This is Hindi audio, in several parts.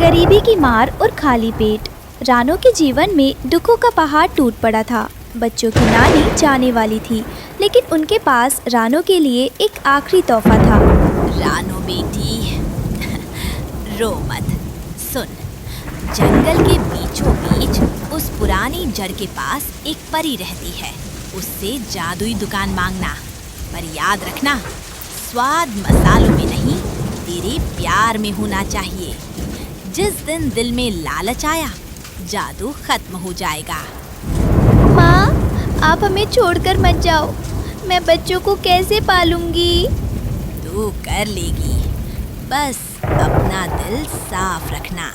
गरीबी की मार और खाली पेट। रानो के जीवन में दुखों का पहाड़ टूट पड़ा था। बच्चों की नानी जाने वाली थी, लेकिन उनके पास रानो के लिए एक आखिरी तोहफा था। रानो बेटी, रो मत। सुन, जंगल के बीचों बीच उस पुरानी जड़ के पास एक परी रहती है। उससे जादुई दुकान मांगना, पर याद रखना, स्वाद मसालों में नहीं, तेरे प्यार में होना चाहिए। जिस दिन दिल में लालच आया, जादू खत्म हो जाएगा। माँ, आप हमें छोड़कर मत जाओ। मैं बच्चों को कैसे पालूंगी? तू कर लेगी, बस अपना दिल साफ रखना।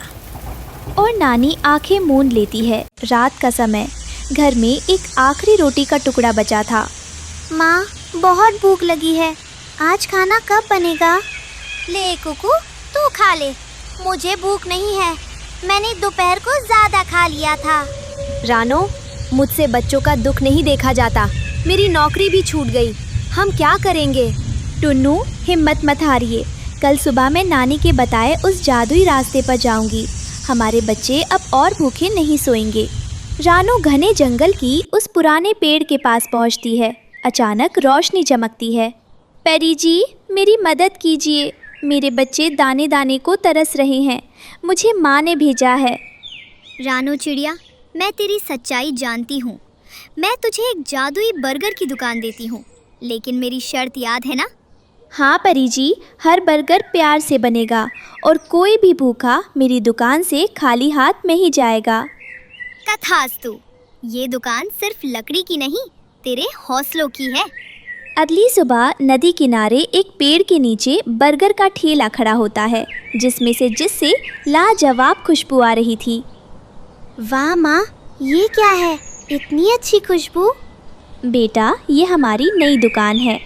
और नानी आंखें मूंद लेती है। रात का समय, घर में एक आखिरी रोटी का टुकड़ा बचा था। माँ, बहुत भूख लगी है। आज खाना कब बनेगा? ले कुकू, तू खा ले। मुझे भूख नहीं है, मैंने दोपहर को ज्यादा खा लिया था। रानो, मुझसे बच्चों का दुख नहीं देखा जाता। मेरी नौकरी भी छूट गई। हम क्या करेंगे? टुन्नू, हिम्मत मत हारिए। कल सुबह मैं नानी के बताए उस जादुई रास्ते पर जाऊंगी। हमारे बच्चे अब और भूखे नहीं सोएंगे। रानो घने जंगल की उस पुराने पेड़ के पास पहुंचती है। अचानक रोशनी चमकती है। पेरी जी, मेरी मदद कीजिए। मेरे बच्चे दाने दाने को तरस रहे हैं। मुझे माँ ने भेजा है। रानो चिड़िया, मैं तेरी सच्चाई जानती हूँ। मैं तुझे एक जादुई बर्गर की दुकान देती हूँ, लेकिन मेरी शर्त याद है ना? हाँ परी जी, हर बर्गर प्यार से बनेगा और कोई भी भूखा मेरी दुकान से खाली हाथ नहीं जाएगा। तथास्तु। ये दुकान सिर्फ लकड़ी की नहीं, तेरे हौसलों की है। अगली सुबह नदी किनारे एक पेड़ के नीचे बर्गर का ठेला खड़ा होता है, जिससे लाजवाब खुशबू आ रही थी। वाह माँ, ये क्या है? इतनी अच्छी खुशबू। बेटा, ये हमारी नई दुकान है।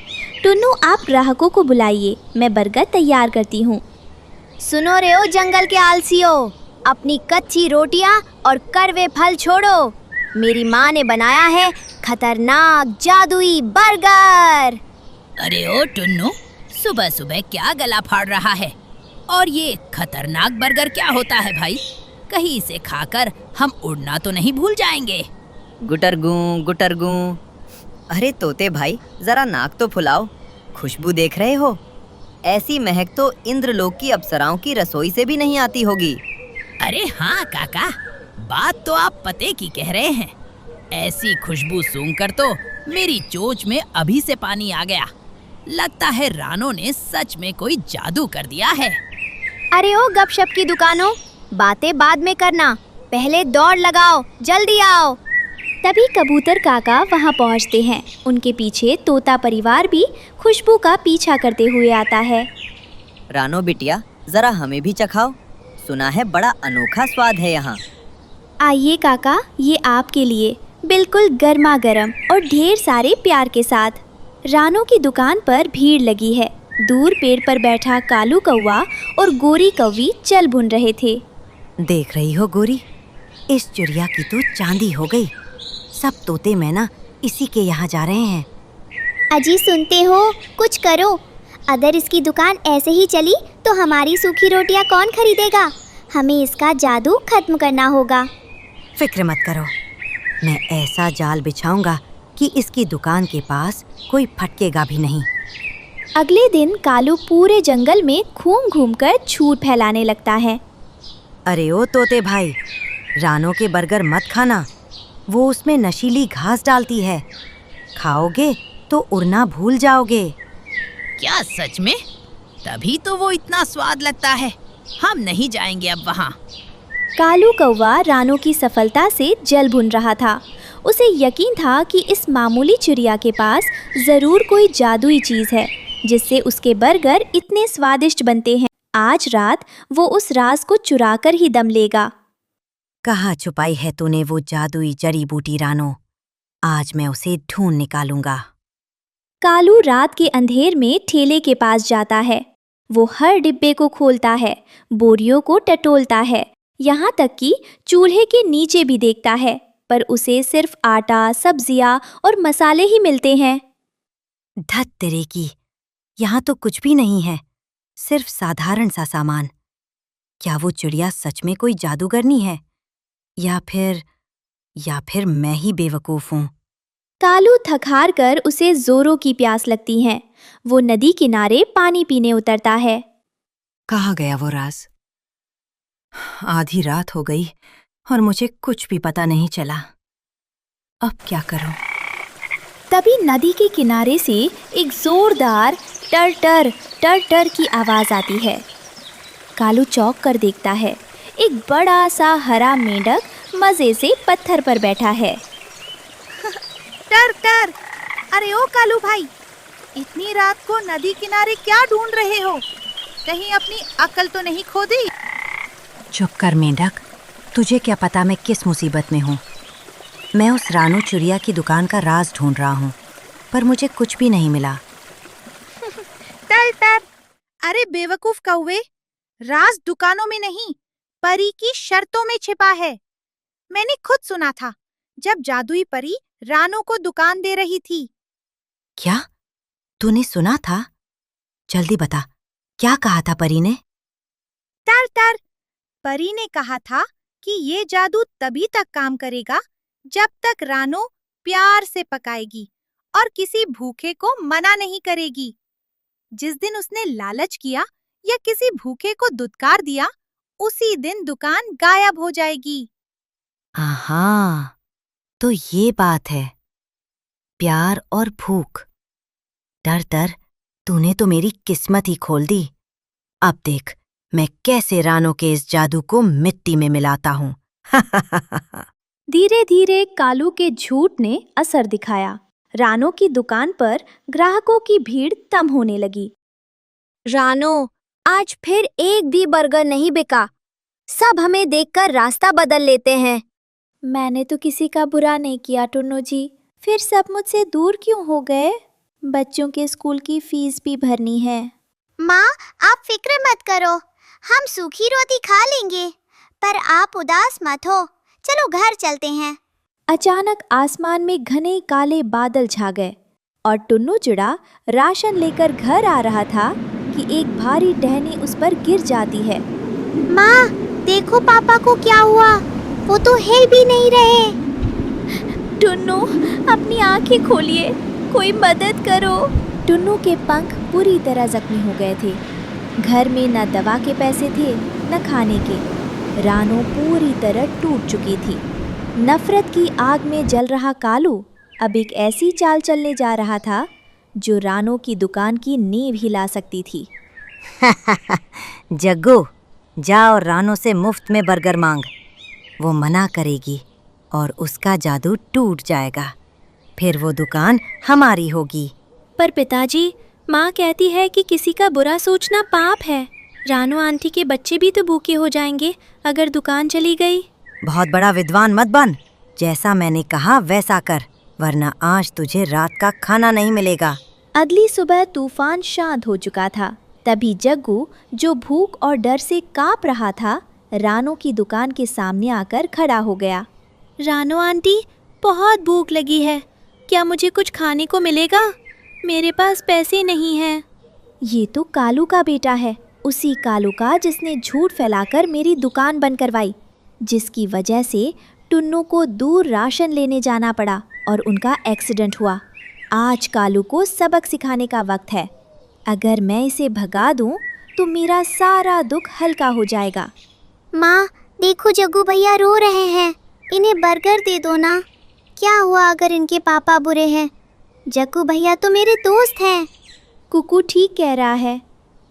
टुन्नू, आप ग्राहकों को बुलाइए, मैं बर्गर तैयार करती हूँ। सुनो रे ओ जंगल के आलसियों, अपनी कच्ची रोटियाँ और कड़वे फल छोड़ो। मेरी माँ ने बनाया है खतरनाक जादुई बर्गर। अरे ओ टुन्नू, सुबह सुबह क्या गला फाड़ रहा है? और ये खतरनाक बर्गर क्या होता है भाई? कहीं इसे खाकर हम उड़ना तो नहीं भूल जाएंगे। गुटरगू गुटरगू। अरे तोते भाई, जरा नाक तो फुलाओ। खुशबू देख रहे हो? ऐसी महक तो इंद्रलोक की अप्सराओं की रसोई से भी नहीं आती होगी। अरे हाँ काका, बात तो आप पते की कह रहे हैं। ऐसी खुशबू सूंघकर तो मेरी चोंच में अभी से पानी आ गया। लगता है रानो ने सच में कोई जादू कर दिया है। अरे ओ गपशप की दुकानों, बातें बाद में करना, पहले दौड़ लगाओ, जल्दी आओ। तभी कबूतर काका वहाँ पहुँचते हैं। उनके पीछे तोता परिवार भी खुशबू का पीछा करते हुए आता है। रानो बिटिया, जरा हमें भी चखाओ। सुना है बड़ा अनोखा स्वाद है यहाँ। आइए काका, ये आपके लिए, बिल्कुल गर्मा गर्म और ढेर सारे प्यार के साथ। रानो की दुकान पर भीड़ लगी है। दूर पेड़ पर बैठा कालू कौवा और गोरी कौवी चल भुन रहे थे। देख रही हो गोरी, इस चिड़िया की तो चांदी हो गई। सब तोते मैना इसी के यहाँ जा रहे हैं। अजी सुनते हो, कुछ करो। अगर इसकी दुकान ऐसे ही चली तो हमारी सूखी रोटियां कौन खरीदेगा? हमें इसका जादू खत्म करना होगा। फिक्र मत करो, मैं ऐसा जाल बिछाऊंगा कि इसकी दुकान के पास कोई फटकेगा भी नहीं। अगले दिन कालू पूरे जंगल में घूम घूम कर झूठ फैलाने लगता है। अरे ओ तोते भाई, रानो के बर्गर मत खाना। वो उसमें नशीली घास डालती है। खाओगे तो उड़ना भूल जाओगे। क्या सच में? तभी तो वो इतना स्वाद लगता है। हम नहीं जाएंगे अब वहाँ। कालू कौवा रानो की सफलता से जल भुन रहा था। उसे यकीन था कि इस मामूली चिड़िया के पास जरूर कोई जादुई चीज है, जिससे उसके बर्गर इतने स्वादिष्ट बनते हैं। आज रात वो उस राज को चुरा कर ही दम लेगा। कहाँ छुपाई है तूने वो जादुई जड़ी बूटी रानो? आज मैं उसे ढूंढ निकालूंगा। कालू रात के अंधेर में ठेले के पास जाता है। वो हर डिब्बे को खोलता है, बोरियों को टटोलता है, यहाँ तक कि चूल्हे के नीचे भी देखता है, पर उसे सिर्फ आटा, सब्जियाँ और मसाले ही मिलते हैं। धत तेरे की, यहाँ तो कुछ भी नहीं है, सिर्फ साधारण सा सामान। क्या वो चिड़िया सच में कोई जादूगरनी है या फिर मैं ही बेवकूफ हूँ? कालू थक हार कर उसे जोरों की प्यास लगती है। वो नदी किनारे पानी पीने उतरता है। कहाँ गया वो राज? आधी रात हो गई और मुझे कुछ भी पता नहीं चला। अब क्या करूं? तभी नदी के किनारे से एक जोरदार टर टर टर टर की आवाज आती है। कालू चौंक कर देखता है। एक बड़ा सा हरा मेंढक मजे से पत्थर पर बैठा है। टर टर, अरे ओ कालू भाई, इतनी रात को नदी किनारे क्या ढूंढ रहे हो? कहीं अपनी अकल तो नहीं खो दी? चुप कर मेंढक, तुझे क्या पता मैं किस मुसीबत में हूँ। मैं उस रानू चिड़िया की दुकान का राज ढूंढ रहा हूँ, पर मुझे कुछ भी नहीं मिला। टर टर, अरे बेवकूफ कौवे, राज दुकानों में नहीं, परी की शर्तों में छिपा है। मैंने खुद सुना था जब जादुई परी रानू को दुकान दे रही थी। क्या? तूने सुना था? जल्दी बता, क्या कहा था परी ने? टर टर, परी ने कहा था कि ये जादू तभी तक काम करेगा जब तक रानू प्यार से पकाएगी और किसी भूखे को मना नहीं करेगी। जिस दिन उसने लालच किया या किसी भूखे को दुत्कार दिया, उसी दिन दुकान गायब हो जाएगी। आहा, तो ये बात है। प्यार और भूख। टर, तूने तो मेरी किस्मत ही खोल दी। अब देख मैं कैसे रानू के इस जादू को मिट्टी में मिलाता हूँ। धीरे धीरे कालू के झूठ ने असर दिखाया। रानू की दुकान पर ग्राहकों की भीड़ कम होने लगी। रानो, आज फिर एक भी बर्गर नहीं बिका। सब हमें देखकर रास्ता बदल लेते हैं। मैंने तो किसी का बुरा नहीं किया टुन्नू जी, फिर सब मुझसे दूर क्यों हो गए? बच्चों के स्कूल की फीस भी भरनी है। माँ, आप फिक्र मत करो, हम सूखी रोटी खा लेंगे। पर आप उदास मत हो, चलो घर चलते हैं। अचानक आसमान में घने काले बादल छा गए और टुन्नू चिड़ा राशन लेकर घर आ रहा था कि एक भारी टहनी उस पर गिर जाती है। माँ, देखो पापा को क्या हुआ, वो तो हिल भी नहीं रहे। टुन्नू, अपनी आंखें खोलिए, कोई मदद करो। टुन्नू के पंख पूरी तरह जख्मी हो गए थे। घर में न दवा के पैसे थे न खाने के। रानू पूरी तरह टूट चुकी थी। नफरत की आग में जल रहा कालू अब एक ऐसी चाल चलने जा रहा था जो रानू की दुकान की नींव हिला सकती थी। जग्गू, जा और रानू से मुफ्त में बर्गर मांग। वो मना करेगी और उसका जादू टूट जाएगा। फिर वो दुकान हमारी होगी। पर पिताजी, माँ कहती है कि किसी का बुरा सोचना पाप है। रानू आंटी के बच्चे भी तो भूखे हो जाएंगे अगर दुकान चली गई। बहुत बड़ा विद्वान मत बन। जैसा मैंने कहा वैसा कर, वरना आज तुझे रात का खाना नहीं मिलेगा। अगली सुबह तूफान शांत हो चुका था। तभी जग्गू, जो भूख और डर से कांप रहा था, रानू की दुकान के सामने आकर खड़ा हो गया। रानू आंटी, बहुत भूख लगी है, क्या मुझे कुछ खाने को मिलेगा? मेरे पास पैसे नहीं हैं। ये तो कालू का बेटा है, उसी कालू का जिसने झूठ फैलाकर मेरी दुकान बंद करवाई, जिसकी वजह से टुन्नू को दूर राशन लेने जाना पड़ा और उनका एक्सीडेंट हुआ। आज कालू को सबक सिखाने का वक्त है। अगर मैं इसे भगा दूं तो मेरा सारा दुख हल्का हो जाएगा। माँ, देखो जग्गू भैया रो रहे हैं, इन्हें बर्गर दे दो ना। क्या हुआ अगर इनके पापा बुरे हैं? जग्गू भैया तो मेरे दोस्त हैं। कुकू ठीक कह रहा है।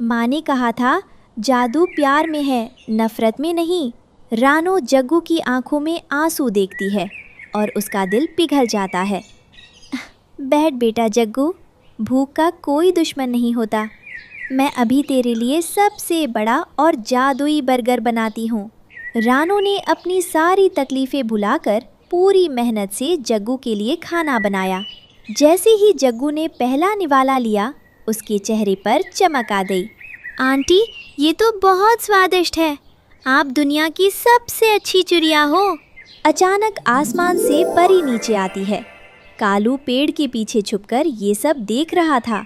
माँ ने कहा था जादू प्यार में है, नफरत में नहीं। रानू जग्गू की आंखों में आंसू देखती है और उसका दिल पिघल जाता है। बैठ बेटा जग्गू, भूख का कोई दुश्मन नहीं होता। मैं अभी तेरे लिए सबसे बड़ा और जादुई बर्गर बनाती हूँ। रानू ने अपनी सारी तकलीफ़ें भुलाकर पूरी मेहनत से जग्गू के लिए खाना बनाया। जैसे ही जग्गू ने पहला निवाला लिया, उसके चेहरे पर चमक आ गई। आंटी, ये तो बहुत स्वादिष्ट है। आप दुनिया की सबसे अच्छी चिड़िया हो। अचानक आसमान से परी नीचे आती है। कालू पेड़ के पीछे छुपकर ये सब देख रहा था।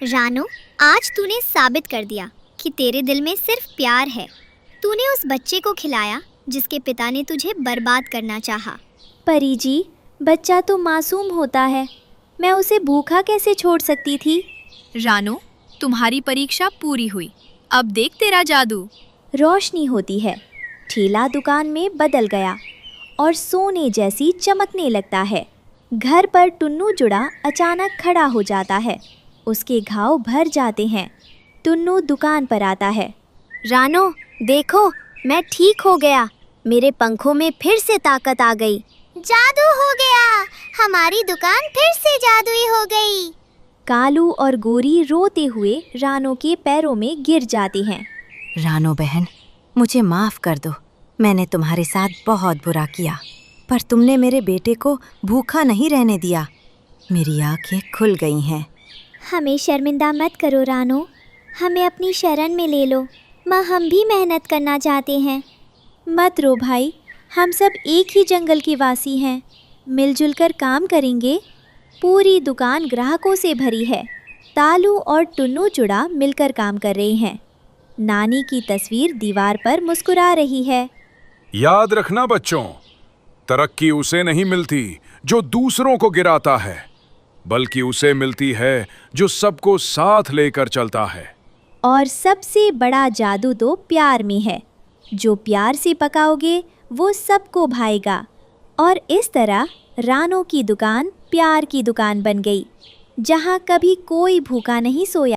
रानू, आज तूने साबित कर दिया कि तेरे दिल में सिर्फ प्यार है। तू तूने उस बच्चे को खिलाया जिसके पिता ने तुझे बर्बाद करना चाहा। परी जी, बच्चा तो मासूम होता है, मैं उसे भूखा कैसे छोड़ सकती थी। रानो, तुम्हारी परीक्षा पूरी हुई, अब देख तेरा जादू। रोशनी होती है, ठेला दुकान में बदल गया और सोने जैसी चमकने लगता है। घर पर टुन्नू जुड़ा अचानक खड़ा हो जाता है, उसके घाव भर जाते हैं। टुन्नू दुकान पर आता है। रानो, देखो, मैं ठीक हो गया, मेरे पंखों में फिर से ताकत आ गई। जादू हो गया, हमारी दुकान फिर से जादुई हो गई। कालू और गोरी रोते हुए रानो के पैरों में गिर जाते हैं। रानो बहन, मुझे माफ कर दो, मैंने तुम्हारे साथ बहुत बुरा किया, पर तुमने मेरे बेटे को भूखा नहीं रहने दिया। मेरी आंखें खुल गई हैं। हमें शर्मिंदा मत करो रानो, हमें अपनी शरण में ले लो, माँ हम भी मेहनत करना चाहते हैं। मत रो भाई, हम सब एक ही जंगल के वासी हैं, मिलजुल कर काम करेंगे। पूरी दुकान ग्राहकों से भरी है। तालू और टुन्नू चुड़ा मिलकर काम कर रहे हैं। नानी की तस्वीर दीवार पर मुस्कुरा रही है। याद रखना बच्चों, तरक्की उसे नहीं मिलती जो दूसरों को गिराता है, बल्कि उसे मिलती है जो सबको साथ लेकर चलता है। और सबसे बड़ा जादू तो प्यार में है। जो प्यार से पकाओगे वो सबको भाएगा। और इस तरह रानो की दुकान प्यार की दुकान बन गई, जहाँ कभी कोई भूखा नहीं सोया।